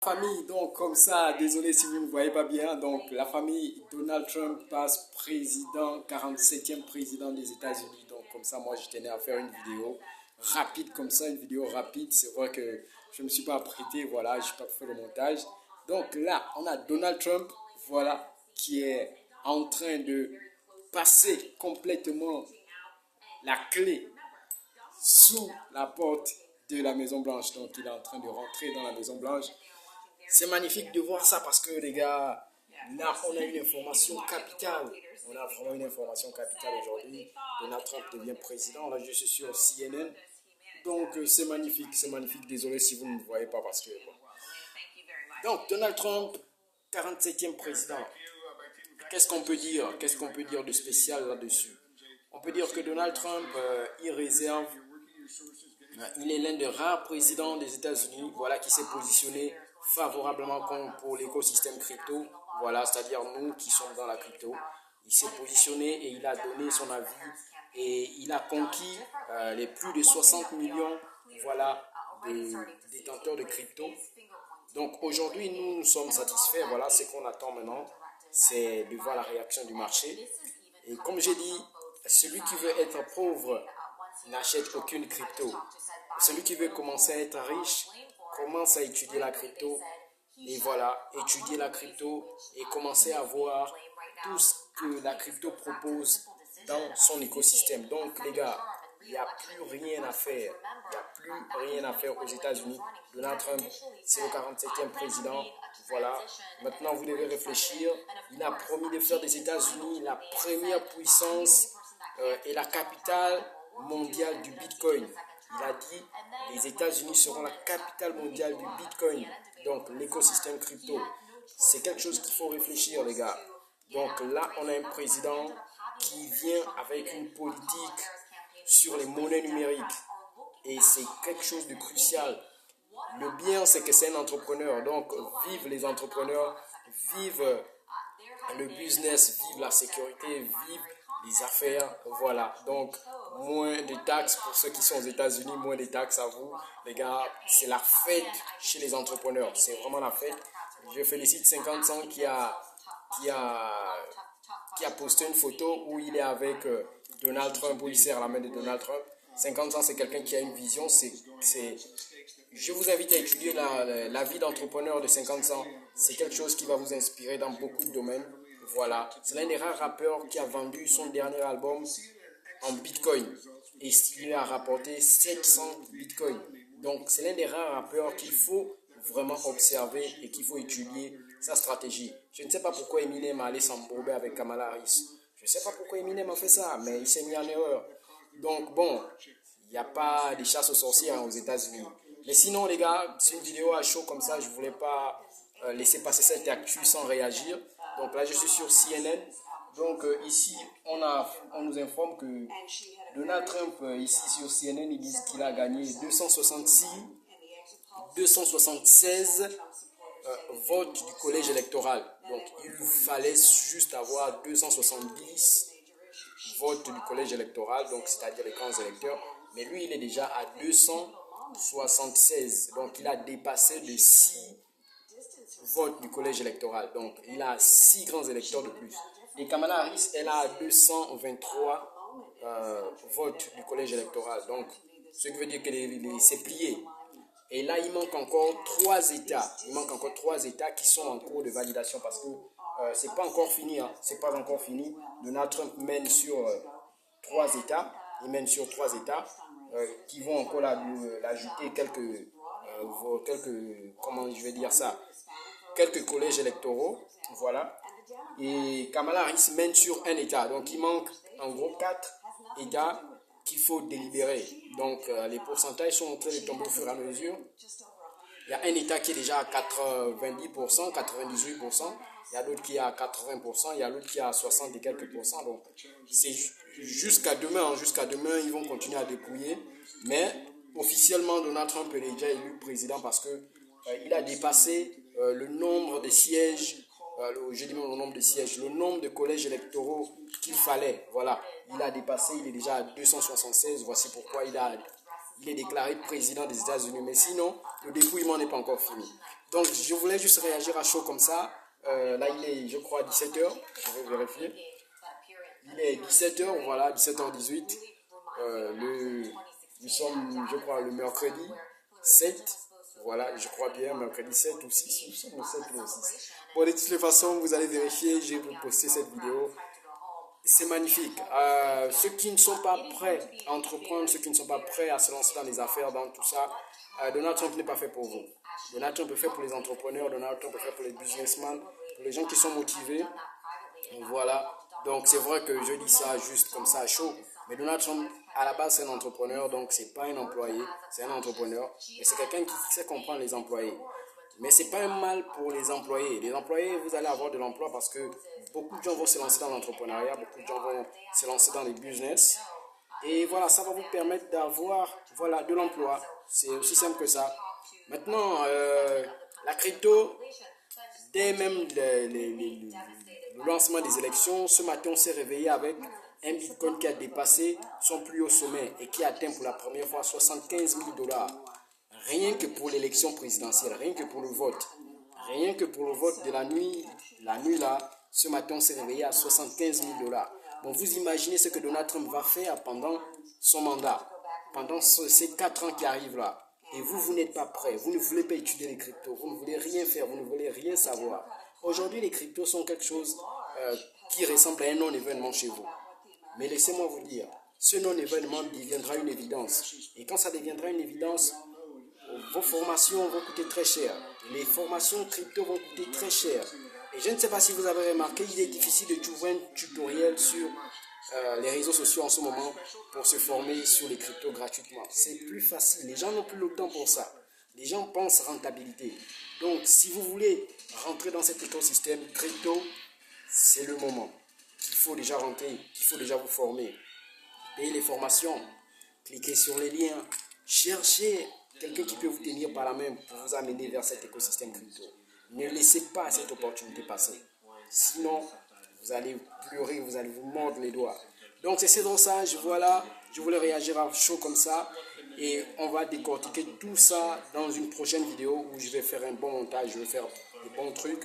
Famille, donc comme ça, désolé si vous ne voyez pas bien, donc la famille Donald Trump passe président, 47e président des États-Unis. Donc comme ça, moi je tenais à faire une vidéo rapide comme ça, une vidéo rapide. C'est vrai que je ne me suis pas apprêté, voilà, je n'ai pas fait le montage. Donc là, on a Donald Trump, voilà, qui est en train de passer complètement la clé sous la porte de la Maison Blanche. Donc il est en train de rentrer dans la Maison Blanche. C'est magnifique de voir ça parce que les gars, là on a une information capitale. On a vraiment une information capitale aujourd'hui. Donald Trump devient président. Là je suis sur CNN. Donc c'est magnifique, c'est magnifique. Désolé si vous ne me voyez pas parce que... Bon. Donc Donald Trump, 47e président. Qu'est-ce qu'on peut dire? Qu'est-ce qu'on peut dire de spécial là-dessus? On peut dire que Donald Trump, il est l'un des rares présidents des États-Unis, voilà, qui s'est positionné favorablement pour l'écosystème crypto, voilà, c'est-à-dire nous qui sommes dans la crypto. Il s'est positionné et il a donné son avis et il a conquis les plus de 60 millions, voilà, de détenteurs de crypto. Donc aujourd'hui, nous sommes satisfaits, voilà, ce qu'on attend maintenant, c'est de voir la réaction du marché. Et comme j'ai dit, celui qui veut être pauvre n'achète aucune crypto. Celui qui veut commencer à être riche commence à étudier la crypto. Et voilà, étudier la crypto et commencer à voir tout ce que la crypto propose dans son écosystème. Donc les gars, il n'y a plus rien à faire. Il n'y a plus rien à faire aux États-Unis. Donald Trump, c'est le 47e président. Voilà. Maintenant, vous devez réfléchir. Il a promis de faire des États-Unis la première puissance et la capitale mondiale du Bitcoin. Il a dit les États-Unis seront la capitale mondiale du Bitcoin. Donc l'écosystème crypto. C'est quelque chose qu'il faut réfléchir, les gars. Donc là, on a un président qui vient avec une politique sur les monnaies numériques. Et c'est quelque chose de crucial. Le bien, c'est que c'est un entrepreneur. Donc, vive les entrepreneurs, vive le business, vive la sécurité, vive les affaires. Voilà. Donc, moins de taxes pour ceux qui sont aux États-Unis, moins de taxes à vous. Les gars, c'est la fête chez les entrepreneurs. C'est vraiment la fête. Je félicite 50 Cent qui a posté une photo où il est avec Donald Trump, où il serre la main de Donald Trump. 50 Cent, c'est quelqu'un qui a une vision. Je vous invite à étudier la vie d'entrepreneur de 50 Cent. C'est quelque chose qui va vous inspirer dans beaucoup de domaines. Voilà. C'est l'un des rares rappeurs qui a vendu son dernier album en Bitcoin. Et il a rapporté 700 Bitcoins. Donc, c'est l'un des rares rappeurs qu'il faut vraiment observer et qu'il faut étudier sa stratégie. Je ne sais pas pourquoi Eminem a allé s'embourber avec Kamala Harris. Je ne sais pas pourquoi Eminem a fait ça, mais il s'est mis en erreur. Donc bon, il n'y a pas de chasse aux sorciers aux États-Unis. Mais sinon les gars, c'est une vidéo à chaud comme ça, je ne voulais pas laisser passer cette actu sans réagir. Donc là je suis sur CNN. Donc ici on nous informe que Donald Trump, ici sur CNN, ils disent qu'il a gagné 276 votes du collège électoral. Donc il fallait juste avoir 270 votes du collège électoral, donc c'est-à-dire les grands électeurs. Mais lui, il est déjà à 276. Donc il a dépassé de 6 votes du collège électoral. Donc il a 6 grands électeurs de plus. Et Kamala Harris, elle a 223 votes du collège électoral. Donc ce qui veut dire que c'est plié. Et là, il manque encore 3 États. Il manque encore 3 États qui sont en cours de validation parce que c'est pas encore fini. C'est pas encore fini. Donald Trump mène sur 3 États. Il mène sur 3 États qui vont encore l'ajouter quelques, comment je vais dire ça, quelques collèges électoraux. Voilà. Et Kamala Harris mène sur un État. Donc, il manque en gros 4 États qu'il faut délibérer. Donc, les pourcentages sont en train de tomber au fur et à mesure. Il y a un État qui est déjà à 90%, 98%. Il y a d'autres qui est à 80%. Il y a l'autre qui est à 60 et quelques pourcents. Donc, c'est jusqu'à demain. Jusqu'à demain, ils vont continuer à dépouiller. Mais, officiellement, Donald Trump est déjà élu président parce que il a dépassé le nombre de sièges. Je dis même le nombre de sièges, le nombre de collèges électoraux qu'il fallait. Voilà, il a dépassé, il est déjà à 276. Voici pourquoi il il est déclaré président des États-Unis. Mais sinon, le dépouillement n'est pas encore fini. Donc, je voulais juste réagir à chaud comme ça. Là, il est, je crois, 17h. Je vais vérifier. Il est 17h, voilà, 17h18. Nous sommes, je crois, le mercredi 7. Voilà, je crois bien, mercredi 7 ou 6. Nous sommes le 7 ou le 6. Bon, de toutes les façons, vous allez vérifier. Je vais vous poster cette vidéo. C'est magnifique. Ceux qui ne sont pas prêts à entreprendre, ceux qui ne sont pas prêts à se lancer dans les affaires, dans tout ça, Donald Trump n'est pas fait pour vous. Donald Trump est fait pour les entrepreneurs, Donald Trump est fait pour les businessmen, pour les gens qui sont motivés. Voilà. Donc c'est vrai que je dis ça juste comme ça à chaud. Mais Donald Trump, à la base, c'est un entrepreneur, donc c'est pas un employé, c'est un entrepreneur. Mais c'est quelqu'un qui sait comprendre les employés. Mais c'est pas un mal pour les employés. Les employés, vous allez avoir de l'emploi parce que beaucoup de gens vont se lancer dans l'entrepreneuriat, beaucoup de gens vont se lancer dans les business. Et voilà, ça va vous permettre d'avoir de l'emploi. C'est aussi simple que ça. Maintenant, la crypto, dès même le lancement des élections, ce matin, on s'est réveillé avec un Bitcoin qui a dépassé son plus haut sommet et qui atteint pour la première fois 75 000 $. Rien que pour l'élection présidentielle, rien que pour le vote. Rien que pour le vote de la nuit là, ce matin, on s'est réveillé à 75 000 $. Bon, vous imaginez ce que Donald Trump va faire pendant son mandat, pendant ces 4 ans qui arrivent là. Et vous n'êtes pas prêts, vous ne voulez pas étudier les cryptos, vous ne voulez rien faire, vous ne voulez rien savoir. Aujourd'hui, les cryptos sont quelque chose qui ressemble à un non-événement chez vous. Mais laissez-moi vous dire, ce non-événement deviendra une évidence. Et quand ça deviendra une évidence, vos formations vont coûter très cher. Les formations crypto vont coûter très cher. Et je ne sais pas si vous avez remarqué, il est difficile de trouver un tutoriel sur les réseaux sociaux en ce moment pour se former sur les cryptos gratuitement. C'est plus facile. Les gens n'ont plus le temps pour ça. Les gens pensent rentabilité. Donc, si vous voulez rentrer dans cet écosystème crypto, c'est le moment. Il faut déjà rentrer, il faut déjà vous former. Payez les formations, cliquez sur les liens, cherchez quelqu'un qui peut vous tenir par la main pour vous amener vers cet écosystème crypto. Ne laissez pas cette opportunité passer. Sinon, vous allez pleurer, vous allez vous mordre les doigts. Donc c'est ce dosage, voilà, je voulais réagir à chaud comme ça. Et on va décortiquer tout ça dans une prochaine vidéo où je vais faire un bon montage, je vais faire des bons trucs,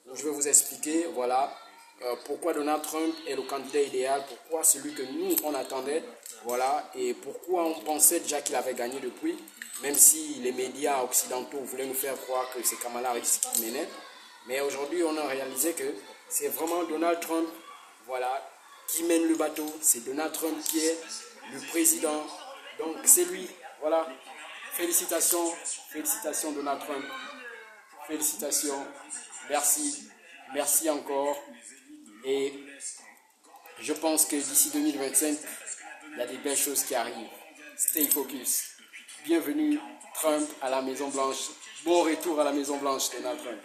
où je vais vous expliquer, voilà, pourquoi Donald Trump est le candidat idéal, pourquoi celui que nous on attendait, voilà, et pourquoi on pensait déjà qu'il avait gagné depuis, même si les médias occidentaux voulaient nous faire croire que c'est Kamala Harris qui menait. Mais aujourd'hui, on a réalisé que c'est vraiment Donald Trump, voilà, qui mène le bateau. C'est Donald Trump qui est le président. Donc c'est lui, voilà. Félicitations, félicitations Donald Trump. Félicitations, merci, merci encore. Et je pense que d'ici 2025, il y a des belles choses qui arrivent. Stay focus. Bienvenue Trump à la Maison Blanche. Bon retour à la Maison Blanche, Donald Trump.